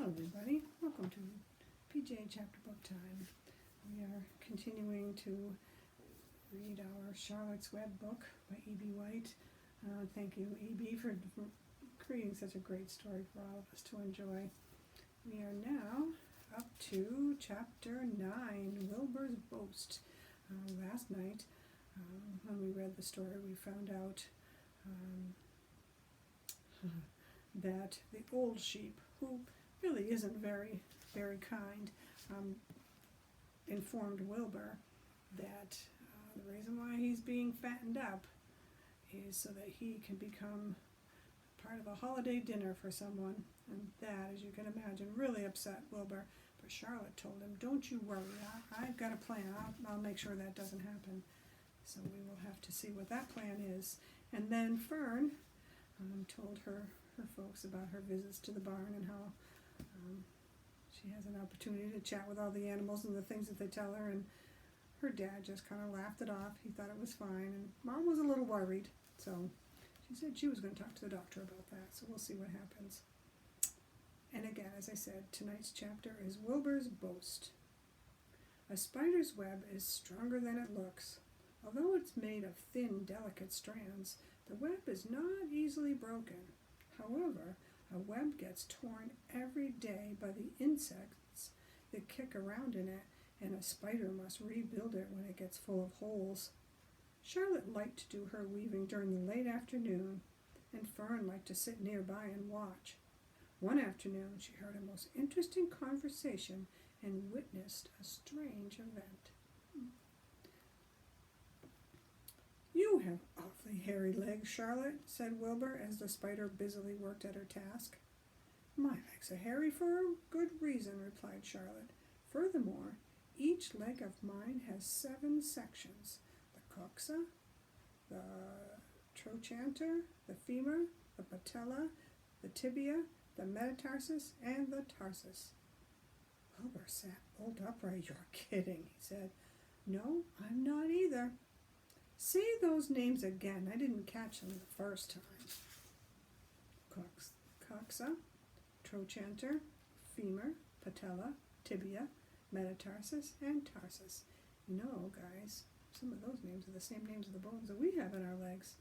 Hello everybody, welcome to PJ Chapter Book Time. We are continuing to read our Charlotte's Web book by E.B. White. Thank you, E.B., for creating such a great story for all of us to enjoy. We are now up to Chapter 9, Wilbur's Boast. Last night, when we read the story, we found out that the old sheep, who really isn't very, very kind, informed Wilbur that the reason why he's being fattened up is so that he can become part of a holiday dinner for someone. And that, as you can imagine, really upset Wilbur. But Charlotte told him, "Don't you worry, I've got a plan. I'll make sure that doesn't happen." So we will have to see what that plan is. And then Fern told her folks about her visits to the barn and how she has an opportunity to chat with all the animals and the things that they tell her, and her dad just kind of laughed it off. He thought it was fine, and Mom was a little worried, so she said she was going to talk to the doctor about that, so we'll see what happens. And again, as I said, tonight's chapter is Wilbur's Boast. A spider's web is stronger than it looks. Although it's made of thin, delicate strands, the web is not easily broken. However, a web gets torn every day by the insects that kick around in it, and a spider must rebuild it when it gets full of holes. Charlotte liked to do her weaving during the late afternoon, and Fern liked to sit nearby and watch. One afternoon, she heard a most interesting conversation and witnessed a strange event. "You have awfully hairy legs, Charlotte," said Wilbur as the spider busily worked at her task. "My legs are hairy for a good reason," replied Charlotte. "Furthermore, each leg of mine has 7 sections: the coxa, the trochanter, the femur, the patella, the tibia, the metatarsus, and the tarsus." Wilbur sat bolt upright. "You're kidding," he said. "No, I'm not either." "Say those names again. I didn't catch them the first time." Coxa, trochanter, femur, patella, tibia, metatarsus, and tarsus. You know, guys, some of those names are the same names of the bones that we have in our legs.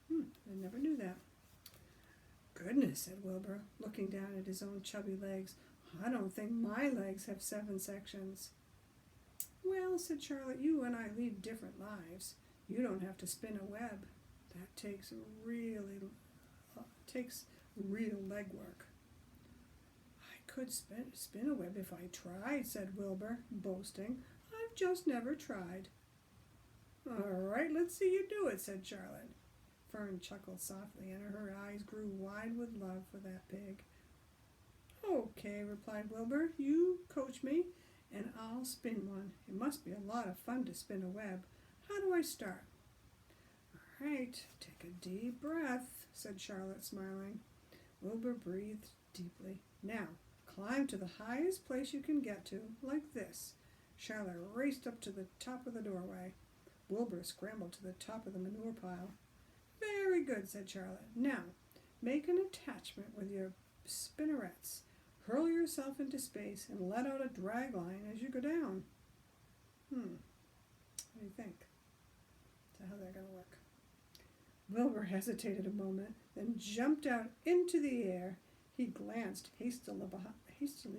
I never knew that. "Goodness," said Wilbur, looking down at his own chubby legs. "I don't think my legs have 7 sections." "Well," said Charlotte, "you and I lead different lives. You don't have to spin a web. That takes real legwork." "I could spin a web if I tried," said Wilbur, boasting. "I've just never tried." "All right, let's see you do it," said Charlotte. Fern chuckled softly, and her eyes grew wide with love for that pig. "Okay," replied Wilbur. "You coach me, and I'll spin one. It must be a lot of fun to spin a web. How do I start?" "All right, take a deep breath," said Charlotte, smiling. Wilbur breathed deeply. "Now, climb to the highest place you can get to, like this." Charlotte raced up to the top of the doorway. Wilbur scrambled to the top of the manure pile. "Very good," said Charlotte. "Now, make an attachment with your spinnerets. Hurl yourself into space and let out a drag line as you go down." What do you think? So how's that going to work? Wilbur hesitated a moment, then jumped out into the air. He glanced hastily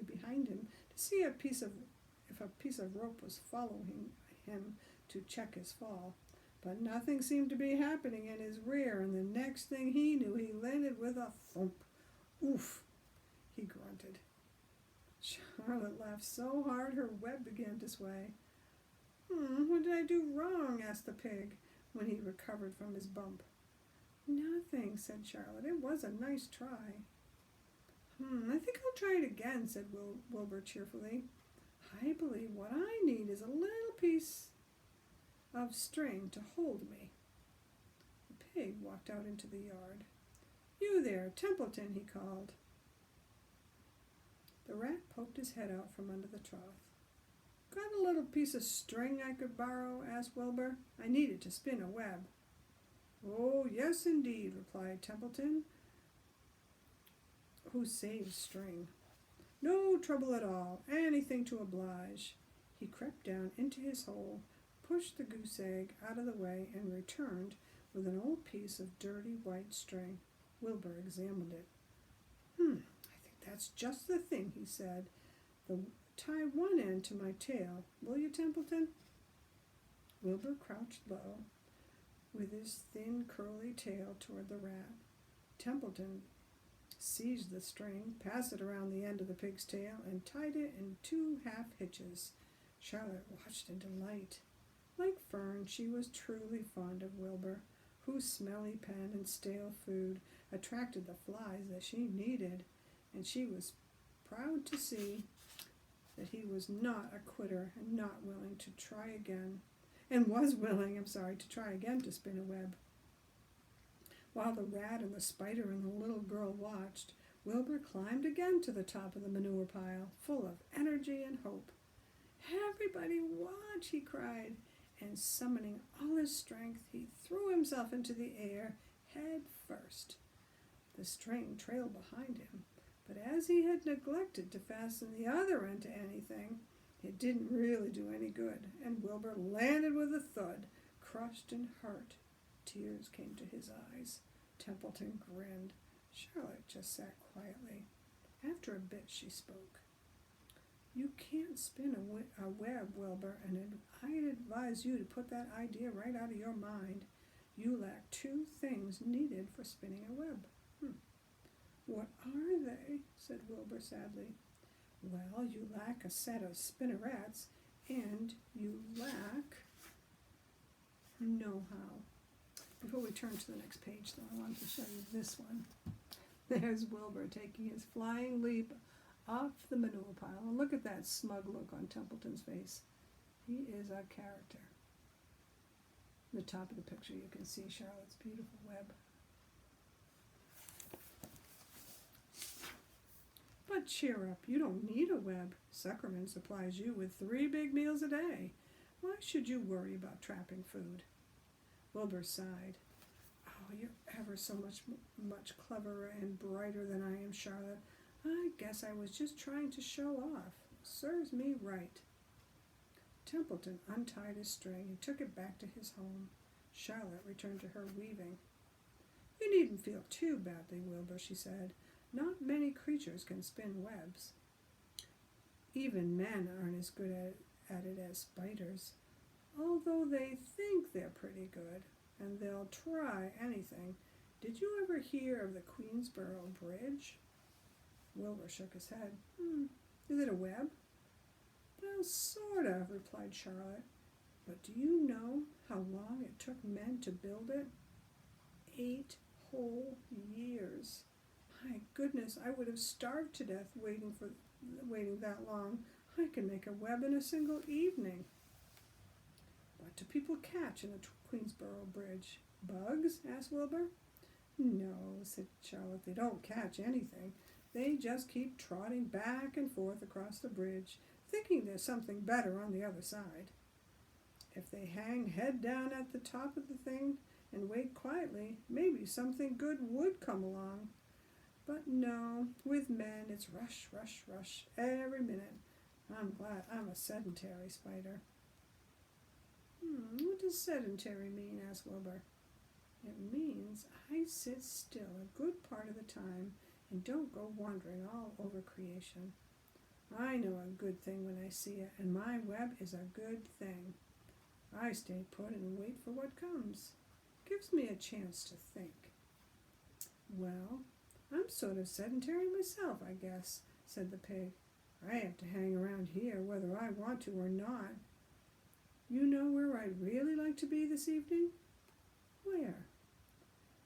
behind him to see if a piece of rope was following him to check his fall. But nothing seemed to be happening in his rear, and the next thing he knew, he landed with a thump. "Oof," he grunted. Charlotte laughed so hard her web began to sway. "What did I do wrong?" asked the pig, when he recovered from his bump. "Nothing," said Charlotte. "It was a nice try." "I think I'll try it again," said Wilbur cheerfully. "I believe what I need is a little piece of string to hold me." The pig walked out into the yard. "You there, Templeton," he called. The rat poked his head out from under the trough. "Got a little piece of string I could borrow?" asked Wilbur. "I need it to spin a web." "Oh, yes, indeed," replied Templeton, who saved string. No trouble at all, anything to oblige. He crept down into his hole, pushed the goose egg out of the way, and returned with an old piece of dirty white string. Wilbur examined it. I think that's just the thing, he said. Tie one end to my tail, will you, Templeton? Wilbur crouched low, with his thin, curly tail toward the rat. Templeton seized the string, passed it around the end of the pig's tail, and tied it in 2 half hitches. Charlotte watched in delight. Like Fern, she was truly fond of Wilbur, whose smelly pen and stale food attracted the flies that she needed, and she was proud to see that he was not a quitter and not willing to try again, and was willing, to try again to spin a web. While the rat and the spider and the little girl watched, Wilbur climbed again to the top of the manure pile, full of energy and hope. "Everybody watch," he cried, and summoning all his strength, he threw himself into the air head first. The string trailed behind him, but as he had neglected to fasten the other end to anything, it didn't really do any good, and Wilbur landed with a thud, crushed and hurt. Tears came to his eyes. Templeton grinned. Charlotte just sat quietly. After a bit she spoke. "You can't spin a web, Wilbur, and I'd advise you to put that idea right out of your mind. You lack 2 things needed for spinning a web." "What are they?" said Wilbur sadly. "Well, you lack a set of spinnerets, and you lack know-how." Before we turn to the next page, though, I want to show you this one. There's Wilbur taking his flying leap off the manure pile. And look at that smug look on Templeton's face. He is a character. At the top of the picture, you can see Charlotte's beautiful web. "But cheer up, you don't need a web. Suckerman supplies you with 3 big meals a day. Why should you worry about trapping food?" Wilbur sighed. "Oh, you're ever so much cleverer and brighter than I am, Charlotte. I guess I was just trying to show off. Serves me right." Templeton untied his string and took it back to his home. Charlotte returned to her weaving. "You needn't feel too badly, Wilbur," she said. "Not many creatures can spin webs. Even men aren't as good at it as spiders, although they think they're pretty good, and they'll try anything. Did you ever hear of the Queensboro Bridge?" Wilbur shook his head. Is it a web?" "Well, sort of," replied Charlotte. "But do you know how long it took men to build it? 8 whole years. My goodness, I would have starved to death waiting that long. I can make a web in a single evening." "What do people catch in the Queensboro Bridge? Bugs?" asked Wilbur. "No," said Charlotte, "they don't catch anything. They just keep trotting back and forth across the bridge, thinking there's something better on the other side. If they hang head down at the top of the thing and wait quietly, maybe something good would come along. But no, with men it's rush, rush, rush every minute. I'm glad I'm a sedentary spider." "What does sedentary mean?" asked Wilbur. "It means I sit still a good part of the time and don't go wandering all over creation. I know a good thing when I see it, and my web is a good thing. I stay put and wait for what comes. Gives me a chance to think." "Well, I'm sort of sedentary myself, I guess," said the pig. "I have to hang around here whether I want to or not. You know where I'd really like to be this evening?" "Where?"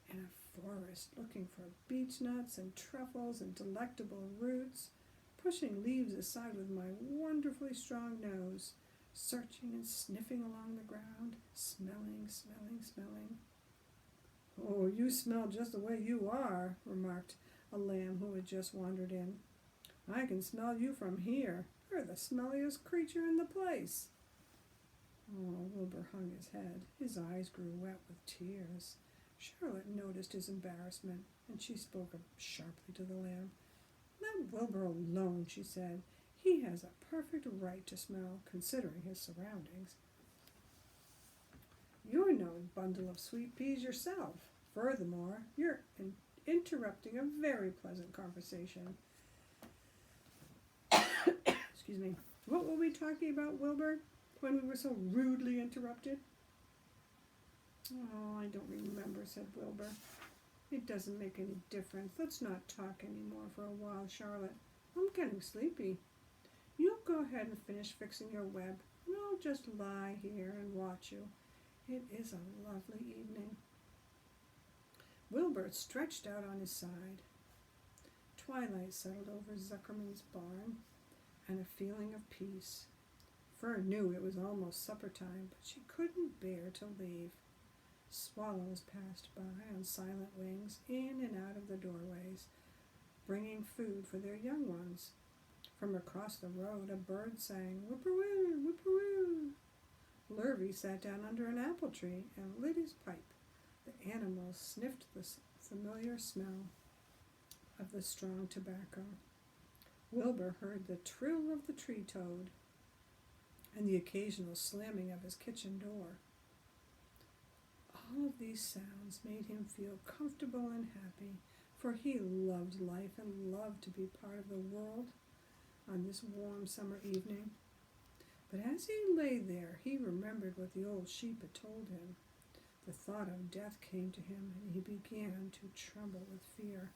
"In a forest, looking for beechnuts and truffles and delectable roots, pushing leaves aside with my wonderfully strong nose, searching and sniffing along the ground, smelling, smelling, smelling." "Oh, you smell just the way you are," remarked a lamb who had just wandered in. "I can smell you from here. You're the smelliest creature in the place." Oh, Wilbur hung his head. His eyes grew wet with tears. Charlotte noticed his embarrassment, and she spoke up sharply to the lamb. Let Wilbur alone, she said. He has a perfect right to smell, considering his surroundings. You're no bundle of sweet peas yourself. Furthermore, you're interrupting a very pleasant conversation. Excuse me. What were we talking about, Wilbur, when we were so rudely interrupted? Oh, I don't remember, said Wilbur. It doesn't make any difference. Let's not talk anymore for a while, Charlotte. I'm getting sleepy. You go ahead and finish fixing your web, and I'll just lie here and watch you. It is a lovely evening. Wilbur stretched out on his side. Twilight settled over Zuckerman's barn, and a feeling of peace. Fern knew it was almost supper time, but she couldn't bear to leave. Swallows passed by on silent wings, in and out of the doorways, bringing food for their young ones. From across the road, a bird sang, "Whip-poor-will, whip-poor-will." Lurvy sat down under an apple tree and lit his pipe. The animals sniffed the familiar smell of the strong tobacco. Wilbur heard the trill of the tree toad and the occasional slamming of his kitchen door. All of these sounds made him feel comfortable and happy, for he loved life and loved to be part of the world on this warm summer evening. But as he lay there, he remembered what the old sheep had told him. The thought of death came to him, and he began to tremble with fear.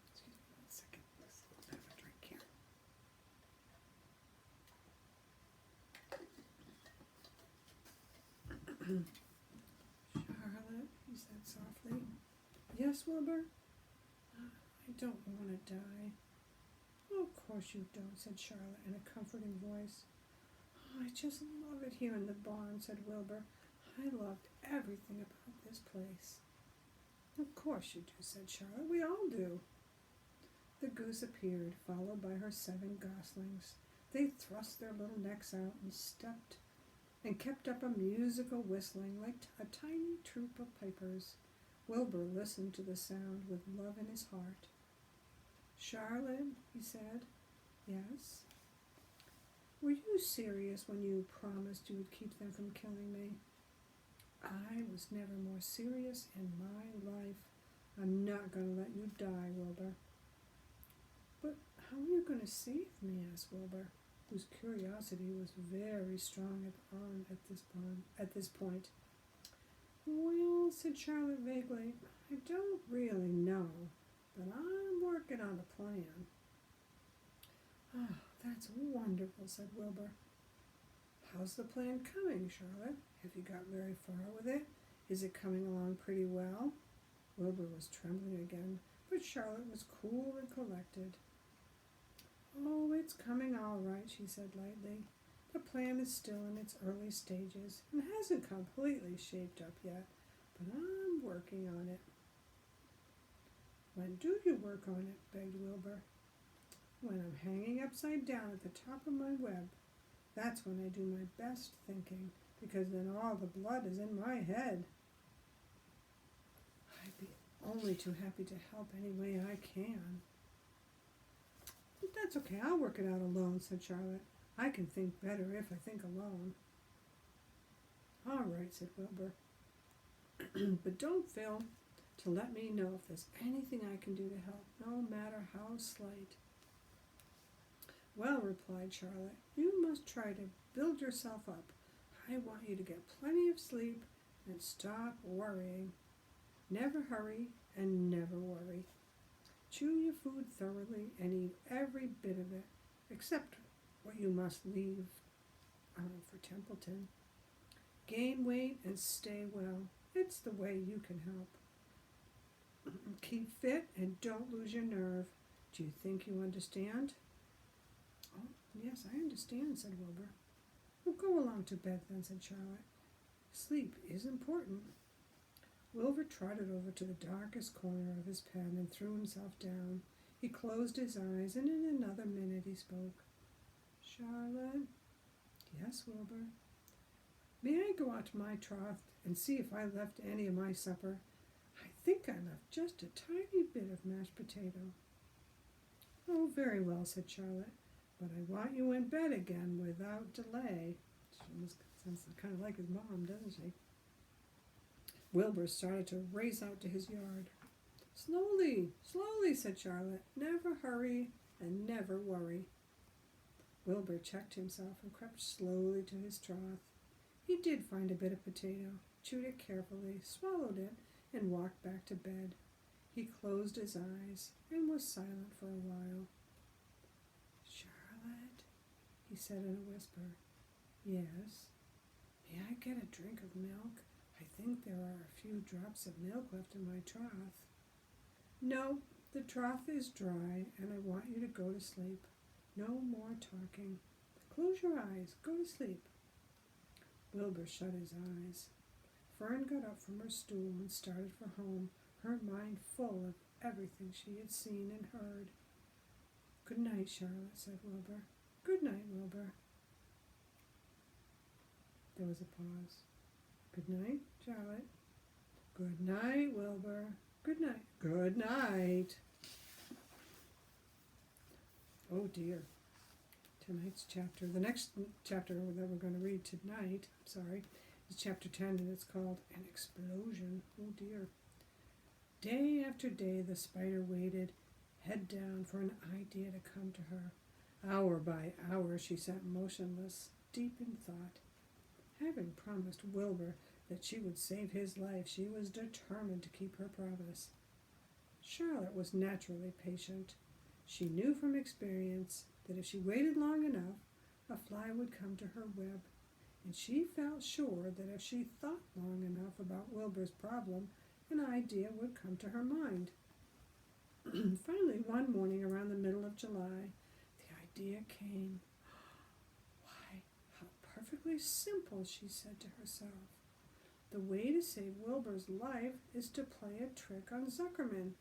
Excuse me 1 second. Let's have a drink here. Charlotte, he said softly. Yes, Wilbur? I don't want to die. Oh, of course you don't, said Charlotte in a comforting voice. Oh, I just love it here in the barn, said Wilbur. I loved everything about this place. Of course you do, said Charlotte. We all do. The goose appeared, followed by her 7 goslings. They thrust their little necks out and stepped and kept up a musical whistling like a tiny troop of pipers. Wilbur listened to the sound with love in his heart. Charlotte, he said. Yes? Were you serious when you promised you would keep them from killing me? I was never more serious in my life. I'm not going to let you die, Wilbur. But how are you going to save me? Asked Wilbur, whose curiosity was very strong at this point. Well, said Charlotte vaguely, I don't really know, but I'm working on a plan. Oh, that's wonderful, said Wilbur. How's the plan coming, Charlotte? Have you got very far with it? Is it coming along pretty well? Wilbur was trembling again, but Charlotte was cool and collected. Oh, it's coming all right, she said lightly. The plan is still in its early stages and hasn't completely shaped up yet, but I'm working on it. When do you work on it? Begged Wilbur. When I'm hanging upside down at the top of my web. That's when I do my best thinking, because then all the blood is in my head. I'd be only too happy to help any way I can. But that's okay, I'll work it out alone, said Charlotte. I can think better if I think alone. All right, said Wilbur. But don't fail to let me know if there's anything I can do to help, no matter how slight. Well, replied Charlotte, you must try to build yourself up. I want you to get plenty of sleep and stop worrying. Never hurry and never worry. Chew your food thoroughly and eat every bit of it, except what you must leave for Templeton. Gain weight and stay well. It's the way you can help. Keep fit and don't lose your nerve. Do you think you understand? Oh, yes, I understand, said Wilbur. Well, go along to bed then, said Charlotte. Sleep is important. Wilbur trotted over to the darkest corner of his pen and threw himself down. He closed his eyes, and in another minute he spoke. Charlotte? Yes, Wilbur? May I go out to my trough and see if I left any of my supper? I think I left just a tiny bit of mashed potato. Oh, very well, said Charlotte, but I want you in bed again without delay. Sounds kind of like his mom, doesn't she? Wilbur started to race out to his yard. Slowly, slowly, said Charlotte. Never hurry and never worry. Wilbur checked himself and crept slowly to his trough. He did find a bit of potato, chewed it carefully, swallowed it, and walked back to bed. He closed his eyes and was silent for a while. Charlotte, he said in a whisper. Yes. May I get a drink of milk? I think there are a few drops of milk left in my trough. No, the trough is dry, and I want you to go to sleep. No more talking. Close your eyes. Go to sleep. Wilbur shut his eyes. Fern got up from her stool and started for home, her mind full of everything she had seen and heard. Good night, Charlotte, said Wilbur. Good night, Wilbur. There was a pause. Good night, Charlotte. Good night, Wilbur. Good night. Good night. Oh dear. Tonight's chapter, the next chapter that we're going to read tonight, is chapter 10, and it's called An Explosion. Oh dear. Day after day the spider waited, head down, for an idea to come to her. Hour by hour she sat motionless, deep in thought. Having promised Wilbur that she would save his life, she was determined to keep her promise. Charlotte was naturally patient. She knew from experience that if she waited long enough, a fly would come to her web, and she felt sure that if she thought long enough about Wilbur's problem, an idea would come to her mind. Finally, one morning around the middle of July, the idea came. Why, how perfectly simple, she said to herself. The way to save Wilbur's life is to play a trick on Zuckerman.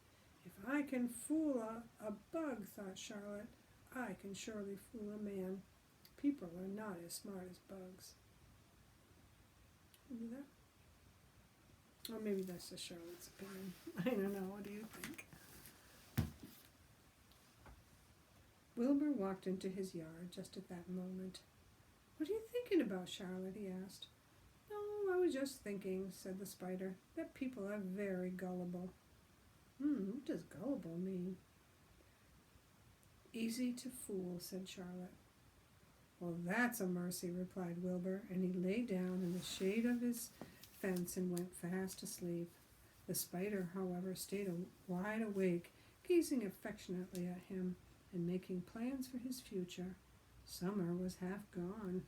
If I can fool a bug, thought Charlotte, I can surely fool a man. People are not as smart as bugs. You know that? Or maybe that's just Charlotte's opinion. I don't know. What do you think? Wilbur walked into his yard just at that moment. What are you thinking about, Charlotte? He asked. Oh, I was just thinking, said the spider, that people are very gullible. What does gullible mean? Easy to fool, said Charlotte. Well, that's a mercy, replied Wilbur, and he lay down in the shade of his fence and went fast asleep. The spider, however, stayed wide awake, gazing affectionately at him and making plans for his future. Summer was half gone.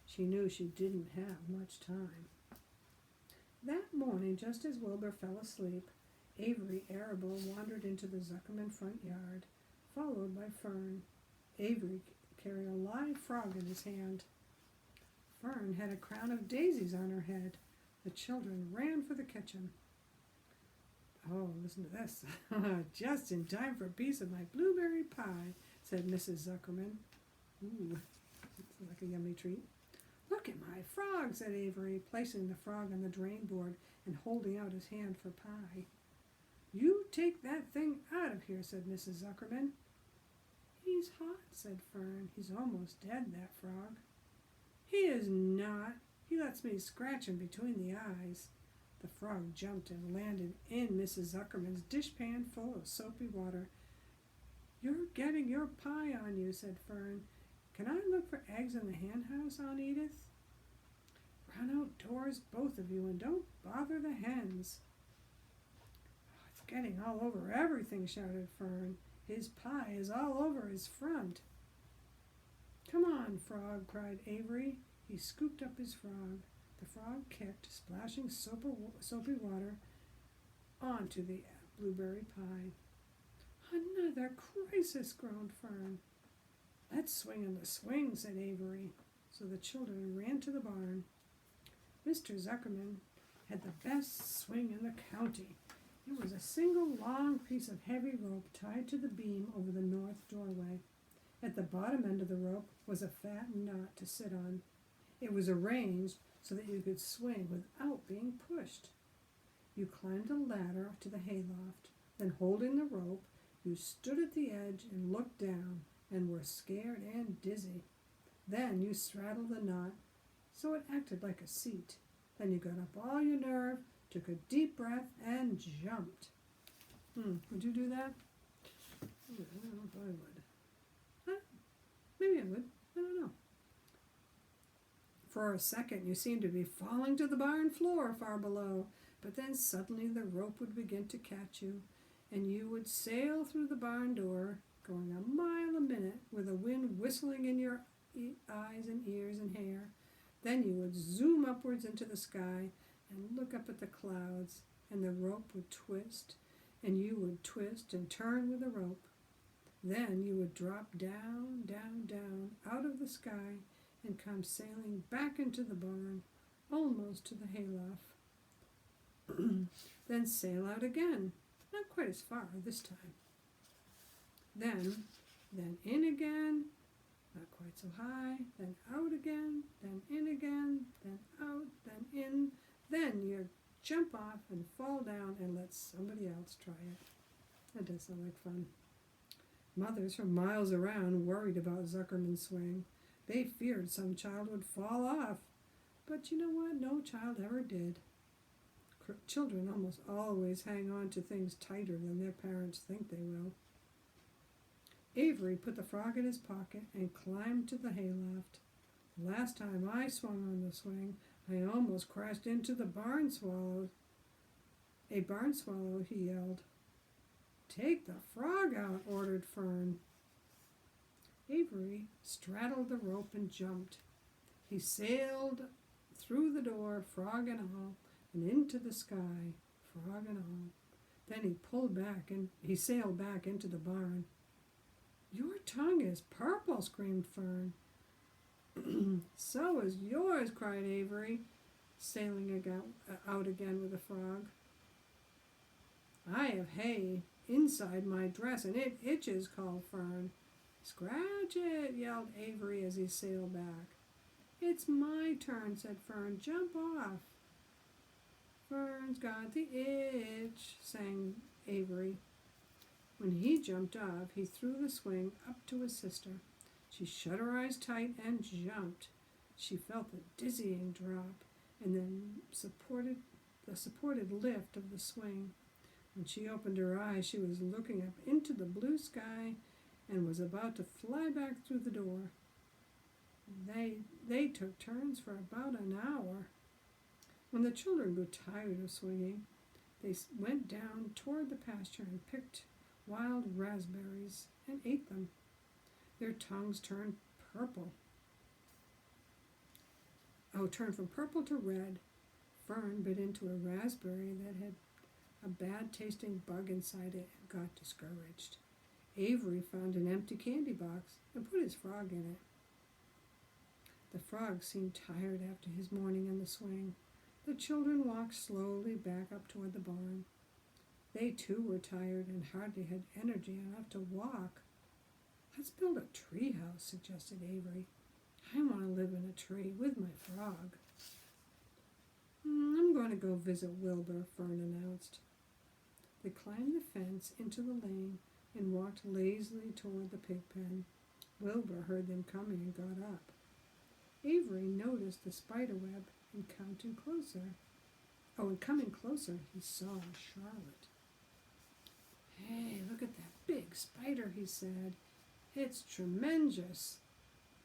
She knew she didn't have much time. That morning, just as Wilbur fell asleep, Avery Arable wandered into the Zuckerman front yard, followed by Fern. Avery carried a live frog in his hand. Fern had a crown of daisies on her head. The children ran for the kitchen. Oh, listen to this. Just in time for a piece of my blueberry pie, said Mrs. Zuckerman. Ooh, it's like a yummy treat. Look at my frog, said Avery, placing the frog on the drain board and holding out his hand for pie. You take that thing out of here, said Mrs. Zuckerman. He's hot, said Fern. He's almost dead, that frog. He is not. He lets me scratch him between the eyes. The frog jumped and landed in Mrs. Zuckerman's dishpan full of soapy water. You're getting your pie on you, said Fern. Can I look for eggs in the hen house, Aunt Edith? Run outdoors, both of you, and don't bother the hens. Oh, it's getting all over everything, shouted Fern. His pie is all over his front. Come on, frog, cried Avery. He scooped up his frog. The frog kicked, splashing soapy water onto the blueberry pie. Another crisis, groaned Fern. Let's swing in the swing, said Avery. So the children ran to the barn. Mr. Zuckerman had the best swing in the county. It was a single long piece of heavy rope tied to the beam over the north doorway. At the bottom end of the rope was a fat knot to sit on. It was arranged so that you could swing without being pushed. You climbed a ladder to the hayloft, then holding the rope, You stood at the edge and looked down and were scared and dizzy. Then you straddled the knot so it acted like a seat. Then you got up all your nerve, took a deep breath, and jumped. Would you do that? I don't know if I would. Maybe I would. I don't know. For a second, you seemed to be falling to the barn floor far below, but then suddenly the rope would begin to catch you, and you would sail through the barn door, going a mile a minute, with the wind whistling in your eyes and ears and hair. Then you would zoom upwards into the sky and look up at the clouds, and the rope would twist, and you would twist and turn with the rope. Then you would drop down, down, down, out of the sky, and come sailing back into the barn, almost to the hayloft. Then sail out again, not quite as far this time. Then in again, not quite so high, then out again, then in again, then out, then in. Then you jump off and fall down and let somebody else try it. That does sound like fun. Mothers from miles around worried about Zuckerman's swing. They feared some child would fall off. But you know what? No child ever did. Children almost always hang on to things tighter than their parents think they will. Avery put the frog in his pocket and climbed to the hayloft. The last time I swung on the swing, I almost crashed into the barn swallow. A barn swallow, he yelled. Take the frog out, ordered Fern. Avery straddled the rope and jumped. He sailed through the door, frog and all, and into the sky, frog and all. Then he sailed back into the barn. Your tongue is purple, screamed Fern. So is yours, cried Avery, sailing out again with the frog. I have hay inside my dress, and it itches, called Fern. Scratch it, yelled Avery as he sailed back. It's my turn, said Fern. Jump off. Fern's got the itch, sang Avery. When he jumped off, he threw the swing up to his sister. She shut her eyes tight and jumped. She felt the dizzying drop and then the supported lift of the swing. When she opened her eyes, she was looking up into the blue sky and was about to fly back through the door. They took turns for about an hour. When the children grew tired of swinging, they went down toward the pasture and picked wild raspberries and ate them. Their tongues turned from purple to red. Fern bit into a raspberry that had a bad-tasting bug inside it and got discouraged. Avery found an empty candy box and put his frog in it. The frog seemed tired after his morning in the swing. The children walked slowly back up toward the barn. They too were tired and hardly had energy enough to walk. Let's build a tree house, suggested Avery. I want to live in a tree with my frog. I'm going to go visit Wilbur, Fern announced. They climbed the fence into the lane and walked lazily toward the pig pen. Wilbur heard them coming and got up. Avery noticed the spider web and coming closer, he saw Charlotte. Hey, look at that big spider, he said. It's tremendous.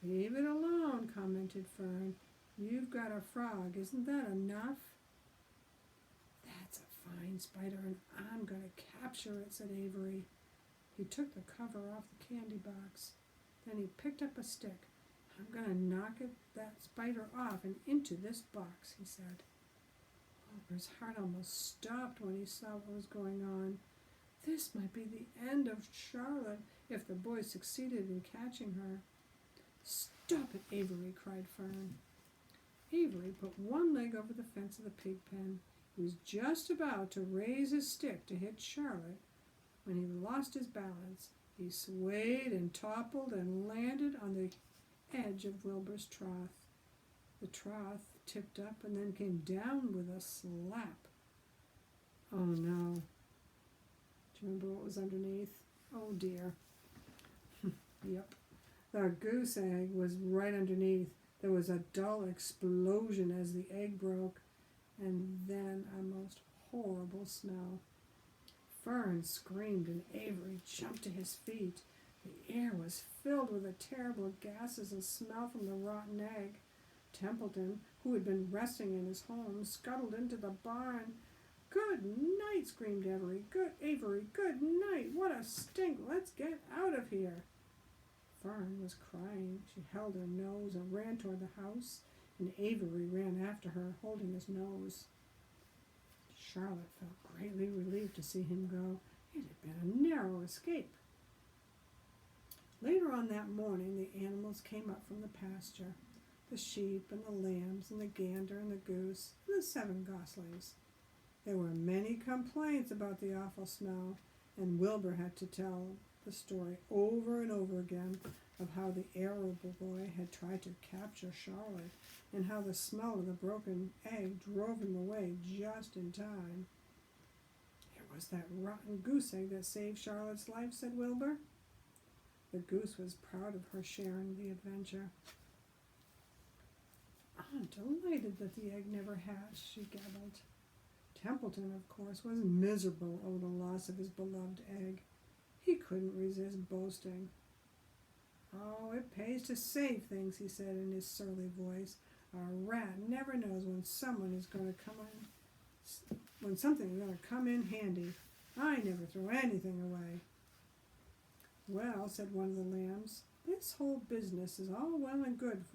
Leave it alone, commented Fern. You've got a frog, isn't that enough? That's a fine spider, and I'm going to capture it, said Avery. He took the cover off the candy box. Then he picked up a stick. I'm going to knock that spider off and into this box, he said. Wilbur's heart almost stopped when he saw what was going on. This might be the end of Charlotte if the boys succeeded in catching her. Stop it, Avery, cried Fern. Avery put one leg over the fence of the pig pen. He was just about to raise his stick to hit Charlotte when he lost his balance. He swayed and toppled and landed on the edge of Wilbur's trough. The trough tipped up and then came down with a slap. Oh no. Do you remember what was underneath? Oh dear. Yep. The goose egg was right underneath. There was a dull explosion as the egg broke, and then a most horrible smell. Fern screamed and Avery jumped to his feet. The air was filled with the terrible gases and smell from the rotten egg. Templeton, who had been resting in his home, scuttled into the barn. "Good night," screamed Avery. Good night. What a stink. Let's get out of here." Fern was crying. She held her nose and ran toward the house, and Avery ran after her, holding his nose. Charlotte felt greatly relieved to see him go. It had been a narrow escape. Later on that morning, the animals came up from the pasture, the sheep and the lambs and the gander and the goose and the 7 goslings. There were many complaints about the awful smell, and Wilbur had to tell the story over and over again of how the Arab boy had tried to capture Charlotte and how the smell of the broken egg drove him away just in time. "It was that rotten goose egg that saved Charlotte's life," said Wilbur. The goose was proud of her share in the adventure. "I'm delighted that the egg never hatched," she gabbled. Templeton, of course, was miserable over the loss of his beloved egg. He couldn't resist boasting. "Oh, it pays to save things," he said in his surly voice. "A rat never knows when something is going to come in handy. I never throw anything away." "Well," said one of the lambs, "this whole business is all well and good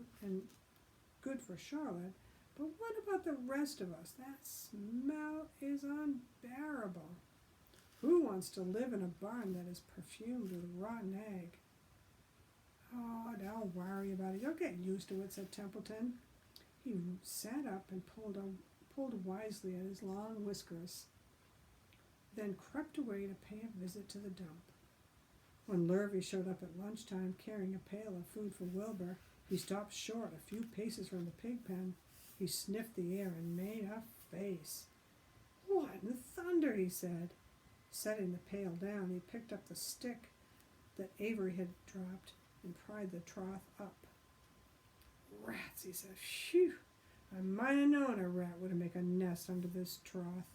for Charlotte, but what about the rest of us? That smell is unbearable. Who wants to live in a barn that is perfumed with rotten egg?" "Oh, don't worry about it. You'll get used to it," said Templeton. He sat up and pulled wisely at his long whiskers, then crept away to pay a visit to the dump. When Lurvy showed up at lunchtime carrying a pail of food for Wilbur, he stopped short a few paces from the pig pen. He sniffed the air and made a face. "What in thunder?" he said. Setting the pail down, he picked up the stick that Avery had dropped and pried the trough up. "Rats," he said. "Phew! I might have known a rat would make a nest under this trough.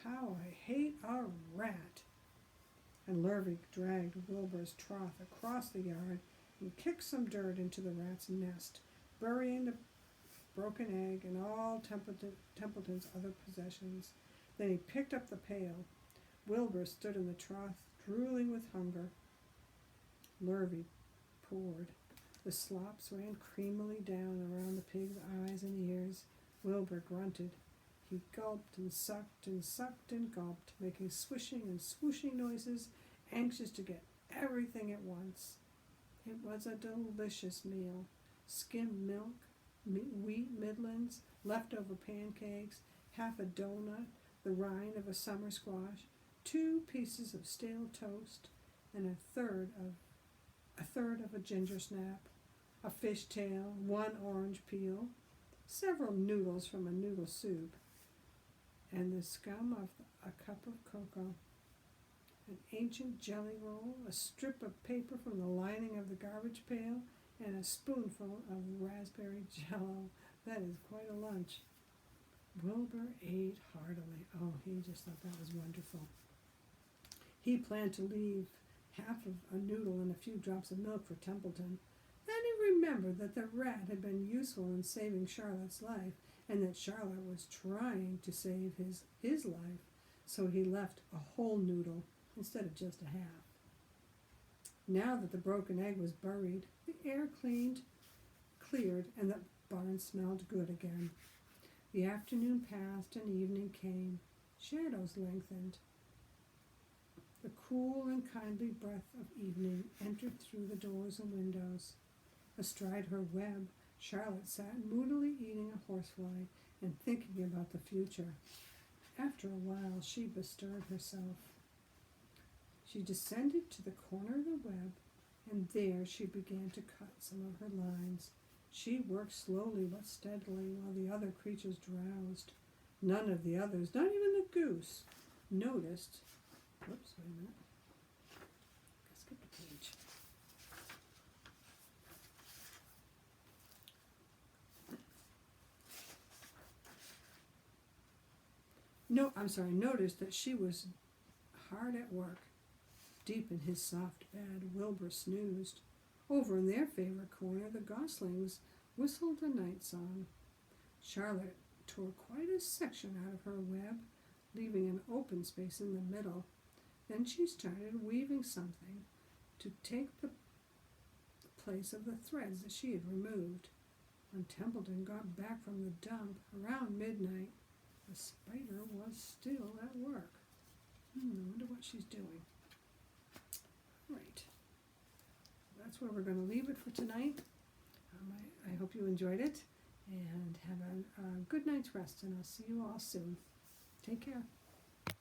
How I hate a rat." And Lurvy dragged Wilbur's trough across the yard and kicked some dirt into the rat's nest, burying the broken egg and all Templeton's other possessions. Then he picked up the pail. Wilbur stood in the trough, drooling with hunger. Lurvy poured. The slops ran creamily down around the pig's eyes and ears. Wilbur grunted. He gulped and sucked and sucked and gulped, making swishing and swooshing noises, anxious to get everything at once. It was a delicious meal. Skimmed milk, wheat middlings, leftover pancakes, half a donut, the rind of a summer squash, 2 pieces of stale toast, and a third of a ginger snap, a fish tail, 1 orange peel, several noodles from a noodle soup, and the scum of a cup of cocoa, an ancient jelly roll, a strip of paper from the lining of the garbage pail, and a spoonful of raspberry jello. That is quite a lunch. Wilbur ate heartily. Oh, he just thought that was wonderful. He planned to leave half of a noodle and a few drops of milk for Templeton. Then he remembered that the rat had been useful in saving Charlotte's life, and that Charlotte was trying to save his life, so he left a whole noodle instead of just a half. Now that the broken egg was buried, the air cleared, and the barn smelled good again. The afternoon passed and evening came. Shadows lengthened. The cool and kindly breath of evening entered through the doors and windows. Astride her web, Charlotte sat moodily eating a horsefly and thinking about the future. After a while, she bestirred herself. She descended to the corner of the web, and there she began to cut some of her lines. She worked slowly but steadily while the other creatures drowsed. None of the others, not even the goose, noticed noticed that she was hard at work. Deep in his soft bed, Wilbur snoozed. Over in their favorite corner, the goslings whistled a night song. Charlotte tore quite a section out of her web, leaving an open space in the middle. Then she started weaving something to take the place of the threads that she had removed. When Templeton got back from the dump around midnight, the spider was still at work. I wonder what she's doing. Right. That's where we're going to leave it for tonight. I hope you enjoyed it, and have a good night's rest, and I'll see you all soon. Take care.